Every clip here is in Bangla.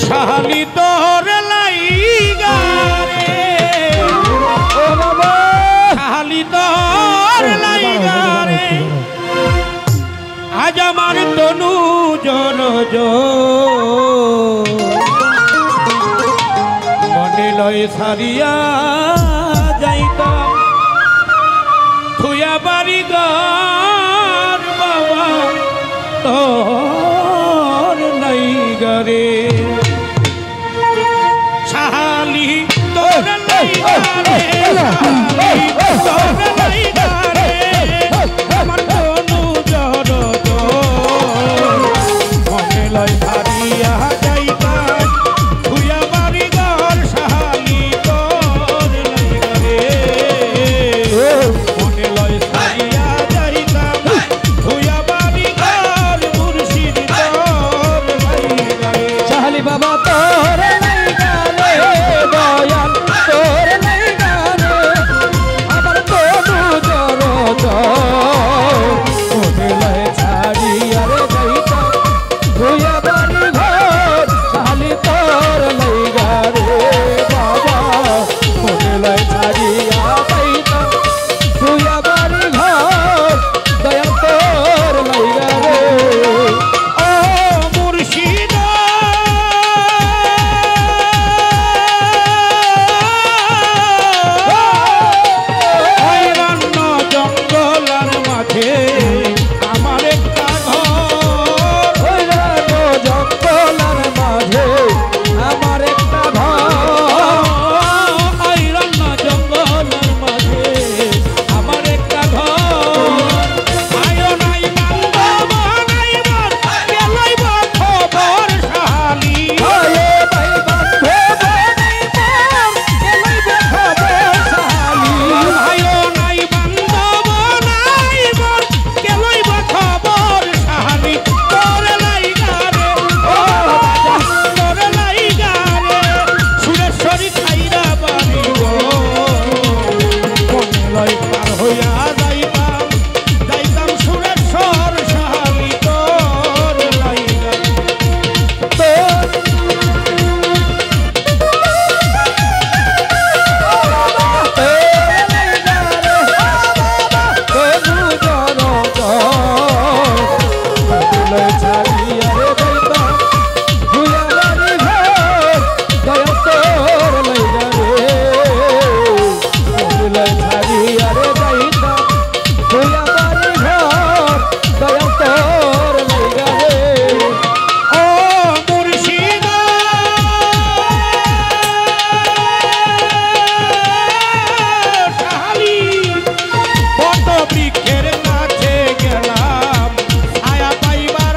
শালি তোর লাইগা রে ও বাবা শালি তোর লাইগা রে আজ আমার তনু জর মনে লয় সারিয়া যাইতাম থুয়া বাড়ি ঘর বাবা তোর লাইগা রে শালি তোর লাইগা রে শালি তোর লাইগা রে আমার তনু জর মনে লয় সারিয়া যাইতাম থুয়া বাড়ি ঘর শালি তোর লাইগা রে মনে লয় সারিয়া যাইতাম থুয়া বাড়ি ঘর মুর্শিদ তোর লাইগা রে শালি বাবা তোর লাইগা রে দয়াল তোর লাইগা রে আমার তনু জর মনে লয় ছাড়িয়া রে যাইতাম থুয়া বাড়ি ঘর শালি তোর লাইগা রে বাবা মনে লয় ছাড়িয়া যাইতাম থুয়া বাড়ি ঘর দয়াল তোর লাইগা রে ও মুর্শিদ অরণ্য জঙ্গলার মাঝে আমার একটা ঘর অরণ্য জঙ্গলার মাঝে আমার একটা অরণ্য জঙ্গলার মাঝে আমার একটা ঘর আয়ো নাই বান্ধব নাই বর গেলই খবর শালি আয়ে ভাই বান্ধব নাই মোর এলইবে খবর শালি আয়ো নাই বান্ধব নাই বর গেলই খবর শালি তোর লাইগা রে ও রাজা তোর লাইগা রে সুরেশ্বরী খাইরা বাড়ি গো মনে লয় পার হইয়া যাইতাম সুরেশ্বর শালি তোর লাইগা তোর লাইগা রে তনু জর মনে ছাড়িয়া রে যাইতাম থুয়া বাড়ি ঘর দয়াল তোর লাইগা রে মনে ছাড়িয়া রে যাইতাম থুয়া বাড়ি ঘর দয়াল তোর লাইগা রে ও মুর্শিদ শালি বট বৃক্ষের কাছে গেলাম ছায়া পাইবার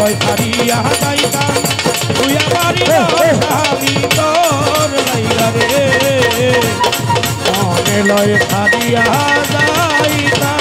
লয় ছাড়িয়া যাইতাম তুইয়া বাড়ি স্বামী তোর লাইগা রে মনে লয় ছাড়িয়া যাইতাম